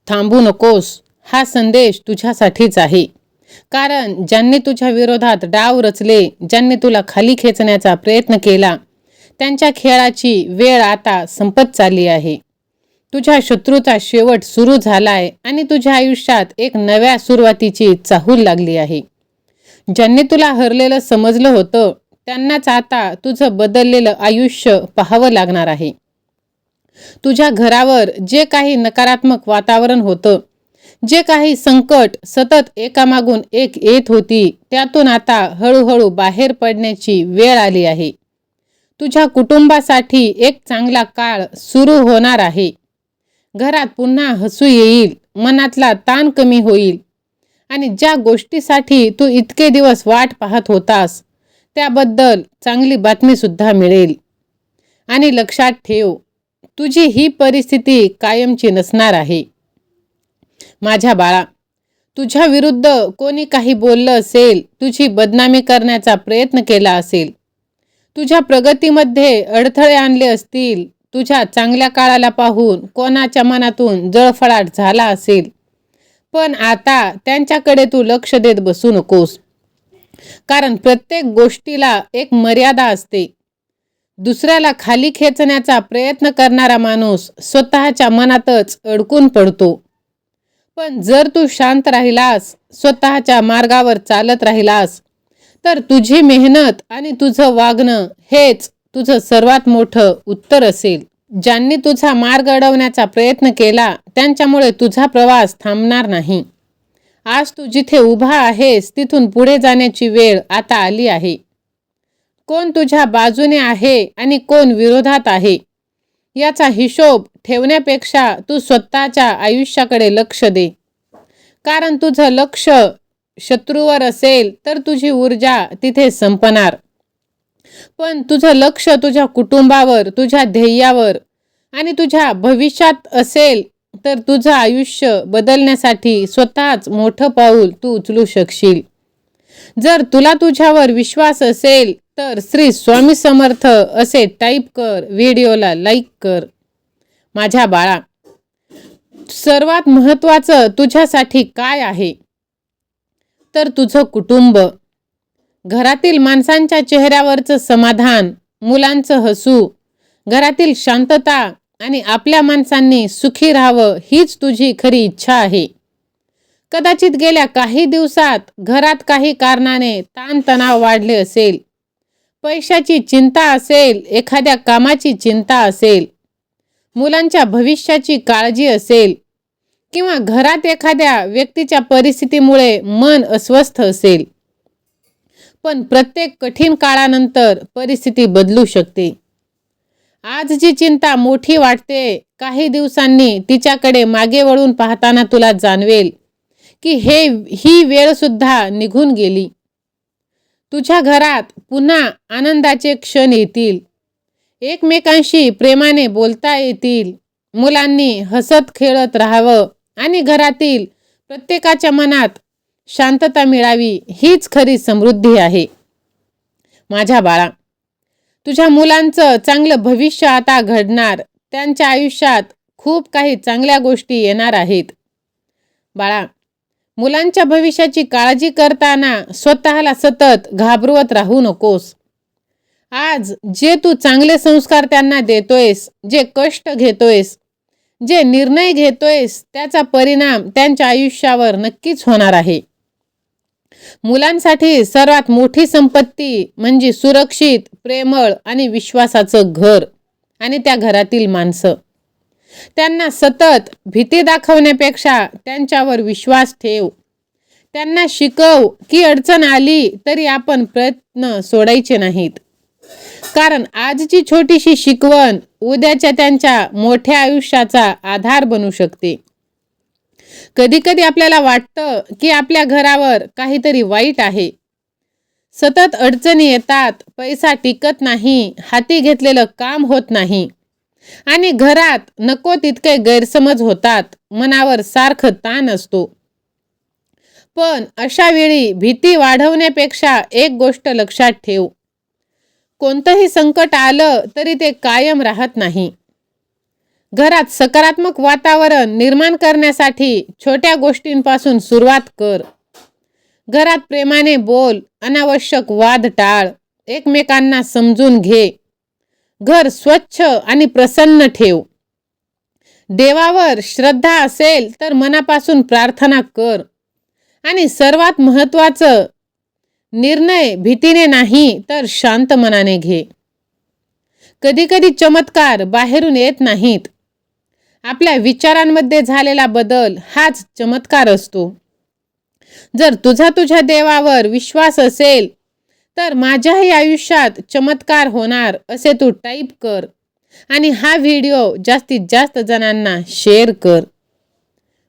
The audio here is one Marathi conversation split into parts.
थांबू नकोस. हा संदेश तुझ्यासाठीच आहे. कारण ज्यांनी तुझ्या विरोधात डाव रचले, ज्यांनी तुला खाली खेचण्याचा प्रयत्न केला, त्यांच्या खेळाची वेळ आता संपत चालली आहे. तुझ्या शत्रूचा शेवट सुरू झालाय आणि तुझ्या आयुष्यात एक नव्या सुरुवातीची चाहूल लागली आहे. ज्यांनी तुला हरलेलं समजलं होतं, त्यांनाच आता तुझं बदललेलं आयुष्य पाहावं लागणार आहे. तुझ्या घरावर जे काही नकारात्मक वातावरण होतं, जे काही संकट सतत एकामागून एक येत होती, त्यातून आता हळूहळू बाहेर पडण्याची वेळ आली आहे. तुझ्या कुटुंबासाठी एक चांगला काळ सुरू होणार आहे. घरात पुन्हा हसू येईल, मनातला ताण कमी होईल आणि ज्या गोष्टीसाठी तू इतके दिवस वाट पाहत होतास, त्याबद्दल चांगली बातमी सुद्धा मिळेल. आणि लक्षात ठेव, तुझी ही परिस्थिती कायमची नसणार आहे. माझ्या बाळा, तुझ्या विरुद्ध कोणी काही बोललं असेल, तुझी बदनामी करण्याचा प्रयत्न केला असेल, तुझ्या प्रगतीमध्ये अडथळे आणले असतील, तुझ्या चांगल्या काळाला पाहून कोणाच्या मनातून जळफळाट झाला असेल, पण आता त्यांच्याकडे तू लक्ष देत बसू नकोस. कारण प्रत्येक गोष्टीला एक मर्यादा असते. दुसऱ्याला खाली खेचण्याचा प्रयत्न करणारा माणूस स्वतःच्या मनातच अडकून पडतो. पण जर तू शांत राहिलास, स्वतःच्या मार्गावर चालत राहिलास, तर तुझी मेहनत आणि तुझं वागणं हेच तुझं सर्वात मोठं उत्तर असेल. ज्यांनी तुझा मार्ग अडवण्याचा प्रयत्न केला, त्यांच्यामुळे तुझा प्रवास थांबणार नाही. आज तू जिथे उभा आहेस, तिथून पुढे जाण्याची वेळ आता आली आहे. कोण तुझ्या बाजूने आहे आणि कोण विरोधात आहे, याचा हिशोब ठेवण्यापेक्षा तू स्वतःच्या आयुष्याकडे लक्ष दे. कारण तुझं लक्ष शत्रूवर असेल तर तुझी ऊर्जा तिथे संपणार. पण तुझं लक्ष तुझ्या कुटुंबावर, तुझ्या ध्येयावर आणि तुझ्या भविष्यात असेल तर तुझं आयुष्य बदलण्यासाठी स्वतःच मोठं पाऊल तू उचलू शकशील. जर तुला तुझ्यावर विश्वास असेल तर श्री स्वामी समर्थ असे टाईप कर, व्हिडिओला लाईक कर. माझ्या बाळा, सर्वात महत्त्वाचं तुझ्यासाठी काय आहे तर तुझं कुटुंब. घरातील माणसांच्या चेहऱ्यावरचं समाधान, मुलांचं हसू, घरातील शांतता आणि आपल्या माणसांनी सुखी राहावं हीच तुझी खरी इच्छा आहे. कदाचित गेल्या काही दिवसात घरात काही कारणाने ताणतणाव वाढले असेल, पैशाची चिंता असेल, एखाद्या कामाची चिंता असेल, मुलांच्या भविष्याची काळजी असेल किंवा घरात एखाद्या व्यक्तीच्या परिस्थितीमुळे मन अस्वस्थ असेल. पण प्रत्येक कठीण काळानंतर परिस्थिती बदलू शकते. आज जी चिंता मोठी वाटते, काही दिवसांनी तिच्याकडे मागे वळून पाहताना तुला जाणवेल की ही वेळ सुद्धा निघून गेली. तुझ्या घरात पुन्हा आनंदाचे क्षण येतील. एकमेकांशी प्रेमाने बोलता येतील. मुलांनी हसत खेळत राहावं आणि घरातील प्रत्येकाच्या मनात शांतता मिळावी हीच खरी समृद्धी आहे. माझ्या बाळा, तुझ्या मुलांचं चांगलं भविष्य आता घडणार. त्यांच्या आयुष्यात खूप काही चांगल्या गोष्टी येणार आहेत. बाळा, मुलांच्या भविष्याची काळजी करताना स्वतःला सतत घाबरवत राहू नकोस. आज जे तू चांगले संस्कार त्यांना देतोयस, जे कष्ट घेतोयस, जे निर्णय घेतोयस, त्याचा परिणाम त्यांच्या आयुष्यावर नक्कीच होणार आहे. मुलांसाठी सर्वात मोठी संपत्ती म्हणजे सुरक्षित, प्रेमळ आणि विश्वासाचं घर आणि त्या घरातील माणसं. त्यांना सतत भीती दाखवण्यापेक्षा त्यांच्यावर विश्वास ठेव. त्यांना शिकव की अडचण आली तरी आपण प्रयत्न सोडायचे नाहीत. कारण आजची छोटीशी शिकवण उद्याच्या त्यांच्या मोठ्या आयुष्याचा आधार बनू शकते. कधी कधी आपल्याला वाटतं की आपल्या घरावर काहीतरी वाईट आहे. सतत अडचणी येतात, पैसा टिकत नाही, हाती घेतलेलं काम होत नाही आणि घरात नको तितके गैरसमज होतात. मनावर सारखं ताण असतो. पण अशा वेळी भीती वाढवण्यापेक्षा एक गोष्ट लक्षात ठेव, कोणतंही संकट आलं तरी ते कायम राहत नाही. घरात सकारात्मक वातावरण निर्माण करण्यासाठी छोट्या गोष्टींपासून सुरुवात कर. घरात प्रेमाने बोल, अनावश्यक वाद टाळ, एकमेकांना समजून घे. घर स्वच्छ आणि प्रसन्न ठेव. देवावर श्रद्धा असेल तर मनापासून प्रार्थना कर. आणि सर्वात महत्त्वाचं, निर्णय भीतीने नाही तर शांत मनाने घे. कधीकधी चमत्कार बाहेरून येत नाहीत. आपल्या विचारांमध्ये झालेला बदल हाच चमत्कार असतो. जर तुझ्या देवावर विश्वास असेल तर माझ्याही आयुष्यात चमत्कार होणार असे तू टाईप कर आणि हा व्हिडिओ जास्तीत जास्त जणांना शेअर कर.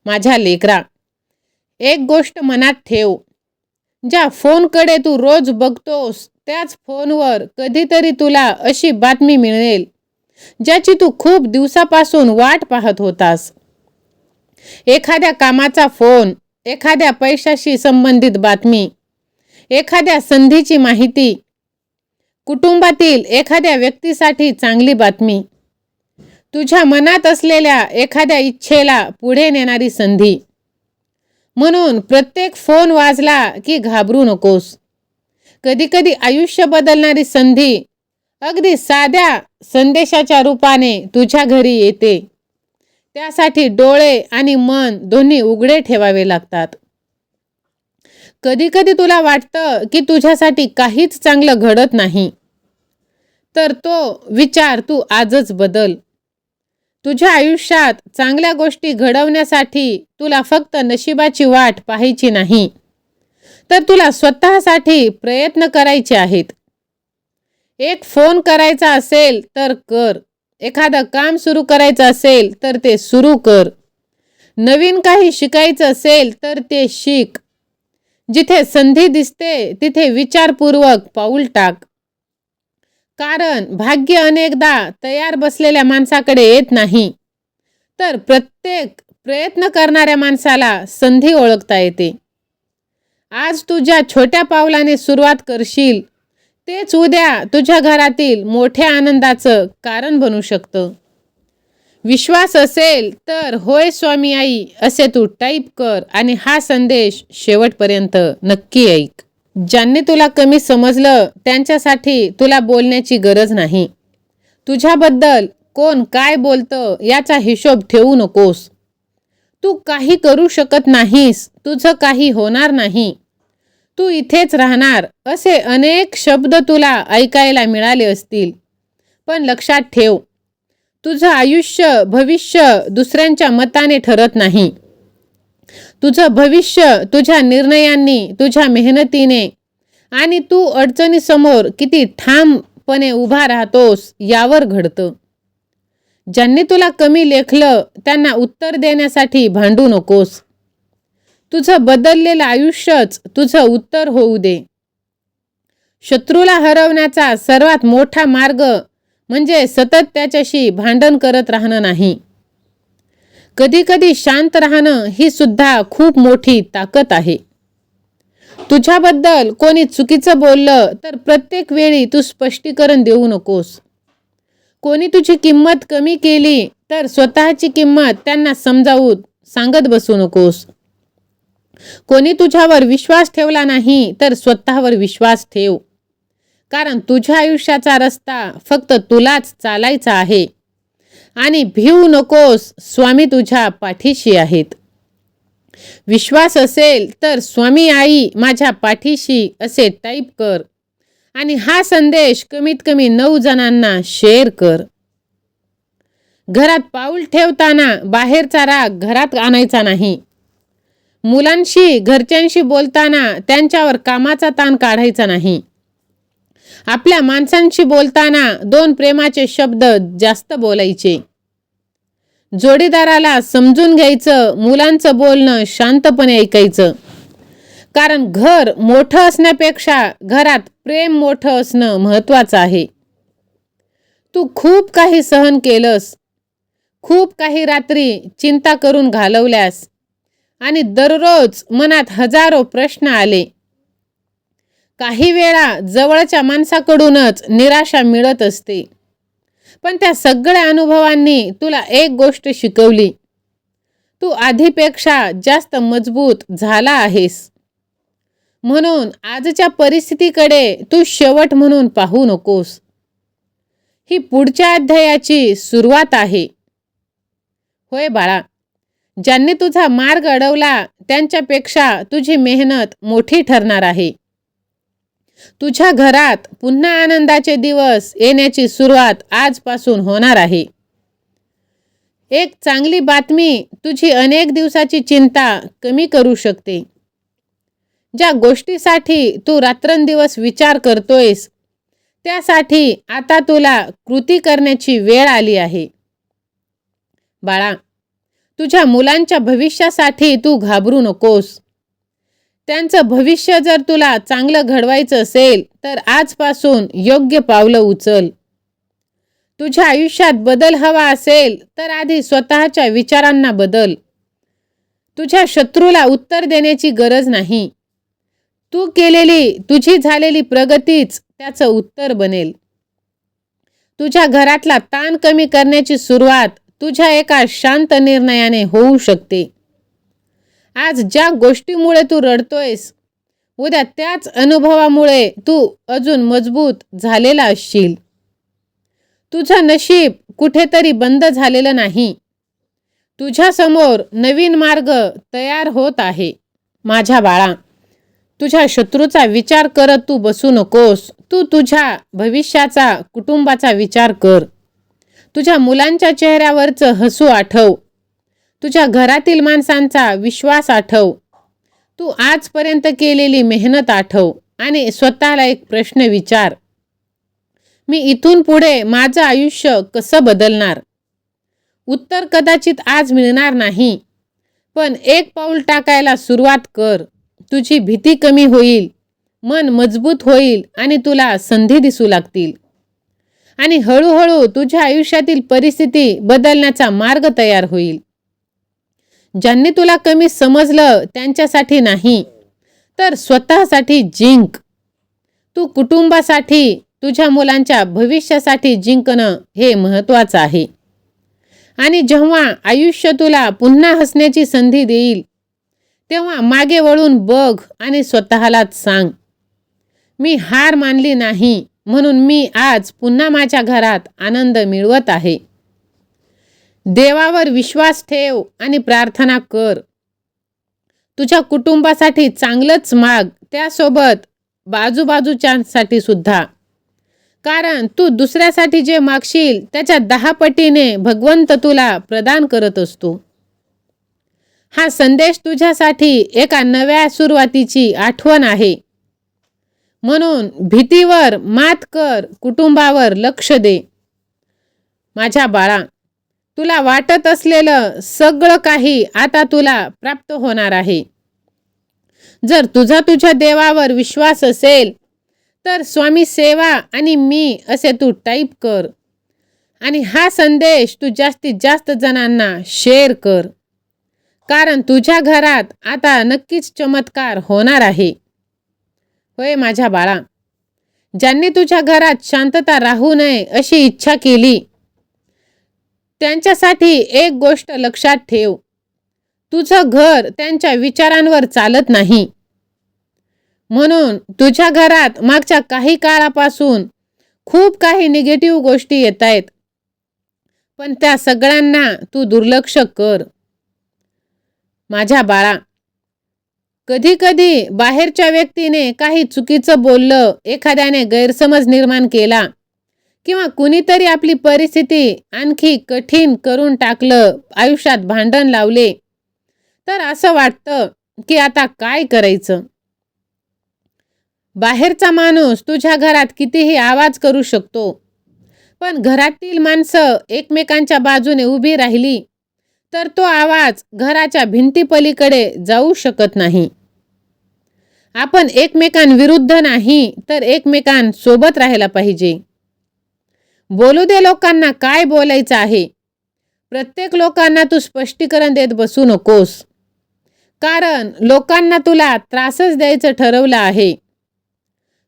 माझ्या लेकरा, एक गोष्ट मनात ठेव. ज्या फोनकडे तू रोज बघतोस त्याच फोनवर कधीतरी तुला अशी बातमी मिळेल ज्याची तू खूप दिवसापासून वाट पाहत होतास. एखाद्या कामाचा फोन, एखाद्या पैशाशी संबंधित बातमी, एखाद्या संधीची माहिती, कुटुंबातील एखाद्या व्यक्तीसाठी चांगली बातमी, तुझ्या मनात असलेल्या एखाद्या इच्छेला पुढे नेणारी संधी. म्हणून प्रत्येक फोन वाजला की घाबरू नकोस. कधीकधी आयुष्य बदलणारी संधी अगदी साध्या संदेशाच्या रूपाने तुझ्या घरी येते. त्यासाठी डोळे आणि मन दोन्ही उघडे ठेवावे लागतात. कधीकधी तुला वाटतं की तुझ्यासाठी काहीच चांगलं घडत नाही, तर तो विचार तू आजच बदल. तुझ्या आयुष्यात चांगल्या गोष्टी घडवण्यासाठी तुला फक्त नशिबाची वाट पाहायची नाही, तर तुला स्वतःसाठी प्रयत्न करायचे आहेत. एक फोन करायचा असेल तर कर. एखादं काम सुरू करायचं असेल तर ते सुरू कर. नवीन काही शिकायचं असेल तर ते शिक. जिथे संधी दिसते तिथे विचारपूर्वक पाऊल टाक. कारण भाग्य अनेकदा तयार बसलेल्या माणसाकडे येत नाही, तर प्रत्येक प्रयत्न करणाऱ्या माणसाला संधी ओळखता येते. आज तू ज्या छोट्या पावलाने सुरुवात करशील तेच उद्या तुझ्या घरातील मोठ्या आनंदाचं कारण बनू शकतं. विश्वास असेल तर होय स्वामी आई असे तू टाईप कर आणि हा संदेश शेवटपर्यंत नक्की ऐक. ज्यांनी तुला कमी समजलं त्यांच्यासाठी तुला बोलण्याची गरज नाही. तुझ्याबद्दल कोण काय बोलतं याचा हिशोब ठेवू नकोस. तू काही करू शकत नाहीस, तुझं काही होणार नाही, तू इथेच राहणार असे अनेक शब्द तुला ऐकायला मिळाले असतील. पण लक्षात ठेव, तुझं आयुष्य भविष्य दुसऱ्यांच्या मताने ठरत नाही. तुझं भविष्य तुझ्या निर्णयांनी, तुझ्या मेहनतीने आणि तू अडचणीसमोर किती ठामपणे उभा राहतोस यावर घडतं. ज्यांनी तुला कमी लेखलं त्यांना उत्तर देण्यासाठी भांडू नकोस. तुझं बदललेलं आयुष्यच तुझं उत्तर होऊ दे. शत्रूला हरवण्याचा सर्वात मोठा मार्ग म्हणजे सतत त्याच्याशी भांडण करत राहणं नाही. कधीकधी शांत राहणं ही सुद्धा खूप मोठी ताकद आहे. तुझ्याबद्दल कोणी चुकीचं बोललं तर प्रत्येक वेळी तू स्पष्टीकरण देऊ नकोस. कोणी तुझी किंमत कमी केली तर स्वतःची किंमत त्यांना समजावून सांगत बसू नकोस. कोणी तुझ्यावर विश्वास ठेवला नाही तर स्वतःवर विश्वास ठेव. कारण तुझ्या आयुष्याचा रस्ता फक्त तुलाच चालायचा आहे. आणि भिवू नकोस, स्वामी तुझ्या पाठीशी आहेत. विश्वास असेल तर स्वामी आई माझ्या पाठीशी असे टाईप कर आणि हा संदेश कमीत कमी 9 जणांना शेअर कर. घरात पाऊल ठेवताना बाहेरचा राग घरात आणायचा नाही. मुलांशी घरच्यांशी बोलताना त्यांच्यावर कामाचा ताण काढायचा नाही. आपल्या माणसांशी बोलताना 2 प्रेमाचे शब्द जास्त बोलायचे. जोडीदाराला समजून घ्यायचं, मुलांचं बोलणं शांतपणे ऐकायचं. कारण घर मोठं असण्यापेक्षा घरात प्रेम मोठं असणं महत्त्वाचं आहे. तू खूप काही सहन केलंस, खूप काही रात्री चिंता करून घालवल्यास आणि दररोज मनात हजारो प्रश्न आले. काही वेळा जवळच्या माणसाकडूनच निराशा मिळत असते. पण त्या सगळ्या अनुभवांनी तुला एक गोष्ट शिकवली. तू आधीपेक्षा जास्त मजबूत झाला आहेस. म्हणून आजच्या परिस्थितीकडे तू शेवट म्हणून पाहू नकोस. ही पुढच्या अध्यायाची सुरुवात आहे. होय बाळा, ज्यांनी तुझा मार्ग अडवला त्यांच्यापेक्षा तुझी मेहनत मोठी ठरणार आहे. तुझ्या घरात पुन्हा आनंदाचे दिवस येण्याची सुरुवात आजपासून होणार आहे. एक चांगली बातमी तुझी अनेक दिवसाची चिंता कमी करू शकते. ज्या गोष्टीसाठी तू रात्रंदिवस विचार करतोयस त्यासाठी आता तुला कृती करण्याची वेळ आली आहे. बाळा, तुझ्या मुलांच्या भविष्यासाठी तू घाबरू नकोस. त्यांचं भविष्य जर तुला चांगलं घडवायचं असेल तर आजपासून योग्य पावलं उचल. तुझ्या आयुष्यात बदल हवा असेल तर आधी स्वतःच्या विचारांना बदल. तुझ्या शत्रूला उत्तर देण्याची गरज नाही. तू केलेली तुझी झालेली प्रगतीच त्याचं उत्तर बनेल. तुझ्या घरातला ताण कमी करण्याची सुरुवात तुझ्या एका शांत निर्णयाने होऊ शकते. आज ज्या गोष्टीमुळे तू रडतोयस उद्या त्याच अनुभवामुळे तू अजून मजबूत झालेला असशील. तुझं नशीब कुठेतरी बंद झालेलं नाही. तुझ्यासमोर नवीन मार्ग तयार होत आहे. माझ्या बाळा, तुझ्या शत्रूचा विचार करत तू बसू नकोस. तू तुझ्या भविष्याचा, कुटुंबाचा विचार कर. तुझ्या मुलांच्या चेहऱ्यावरचं हसू आठव. तुझ्या घरातील माणसांचा विश्वास आठव. तू आजपर्यंत केलेली मेहनत आठव आणि स्वतःला एक प्रश्न विचार. मी इथून पुढे माझं आयुष्य कसं बदलणार? उत्तर कदाचित आज मिळणार नाही, पण एक पाऊल टाकायला सुरुवात कर. तुझी भीती कमी होईल, मन मजबूत होईल आणि तुला संधी दिसू लागतील. आणि हळूहळू तुझ्या आयुष्यातील परिस्थिती बदलण्याचा मार्ग तयार होईल. ज्यांनी तुला कमी समजलं त्यांच्यासाठी नाही तर स्वतःसाठी जिंक. तू कुटुंबासाठी, तुझ्या मुलांच्या भविष्यासाठी जिंकणं हे महत्त्वाचं आहे. आणि जेव्हा आयुष्य तुला पुन्हा हसण्याची संधी देईल तेव्हा मागे वळून बघ आणि स्वतःलाच सांग, मी हार मानली नाही म्हणून मी आज पुन्हा माझ्या घरात आनंद मिळवत आहे. देवावर विश्वास ठेव आणि प्रार्थना कर. तुझ्या कुटुंबासाठी चांगलंच माग, त्यासोबत बाजूबाजूच्यांसाठी सुद्धा. कारण तू दुसऱ्यासाठी जे मागशील त्याच्या 10 पटीने भगवंत तुला प्रदान करत असतो. हा संदेश तुझ्यासाठी एका नव्या सुरुवातीची आठवण आहे. म्हणून भीतीवर मात कर, कुटुंबावर लक्ष दे. माझ्या बाळा, तुला वाटत असलेलं सगळं काही आता तुला प्राप्त होणार आहे. जर तुझ्या देवावर विश्वास असेल तर स्वामी सेवा आणि मी असे तू टाईप कर आणि हा संदेश तू जास्तीत जास्त जणांना शेअर कर. कारण तुझ्या घरात आता नक्कीच चमत्कार होणार आहे. होय माझ्या बाळा, ज्यांनी तुझ्या घरात शांतता राहू नये अशी इच्छा केली त्यांच्यासाठी एक गोष्ट लक्षात ठेव. तुझं घर त्यांच्या विचारांवर चालत नाही. म्हणून तुझ्या घरात मागच्या काही काळापासून खूप काही निगेटिव्ह गोष्टी येत आहेत, पण त्या सगळ्यांना तू दुर्लक्ष कर. माझ्या बाळा, कधी कधी बाहेरच्या व्यक्तीने काही चुकीचं बोललं, एखाद्याने गैरसमज निर्माण केला किंवा कुणीतरी आपली परिस्थिती आणखी कठीण करून टाकलं, आयुष्यात भांडण लावले, तर असं वाटतं की आता काय करायचं. बाहेरचा माणूस तुझ्या घरात कितीही आवाज करू शकतो, पण घरातील माणसं एकमेकांच्या बाजूने उभी राहिली तर तो आवाज घराच्या भिंतीपलीकडे जाऊ शकत नाही. आपण एकमेकांविरुद्ध नाही तर एकमेकांसोबत राहायला पाहिजे. बोलू दे लोकांना काय बोलायचं आहे. प्रत्येक लोकांना तू स्पष्टीकरण देत बसू नकोस, कारण लोकांना तुला त्रासच द्यायचं ठरवलं आहे.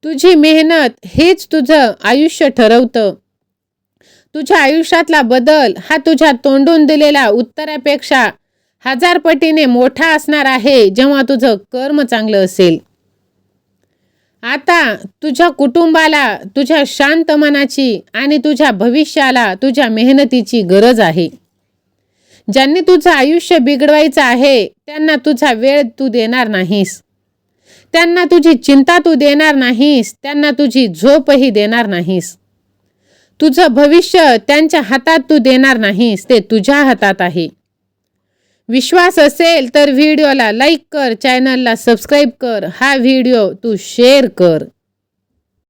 तुझी मेहनत हेच तुझं आयुष्य ठरवतं. तुझ्या आयुष्यातला बदल हा तुझ्या तोंडून दिलेल्या उत्तरापेक्षा 1000 पटीने मोठा असणार आहे जेव्हा तुझं कर्म चांगलं असेल. आता तुझ्या कुटुंबाला तुझ्या शांत मनाची आणि तुझ्या भविष्याला तुझ्या मेहनतीची गरज आहे. ज्यांनी तुझं आयुष्य बिघडवायचं आहे त्यांना तुझा वेळ तू देणार नाहीस. त्यांना तुझी चिंता तू देणार नाहीस. त्यांना तुझी झोपही देणार नाहीस. तुझं भविष्य त्यांच्या हातात तू देणार नाहीस. ते तुझ्या हातात आहे. विश्वास असेल तर व्हिडिओला लाईक कर, चॅनलला सबस्क्राईब कर, हा व्हिडिओ तू शेअर कर.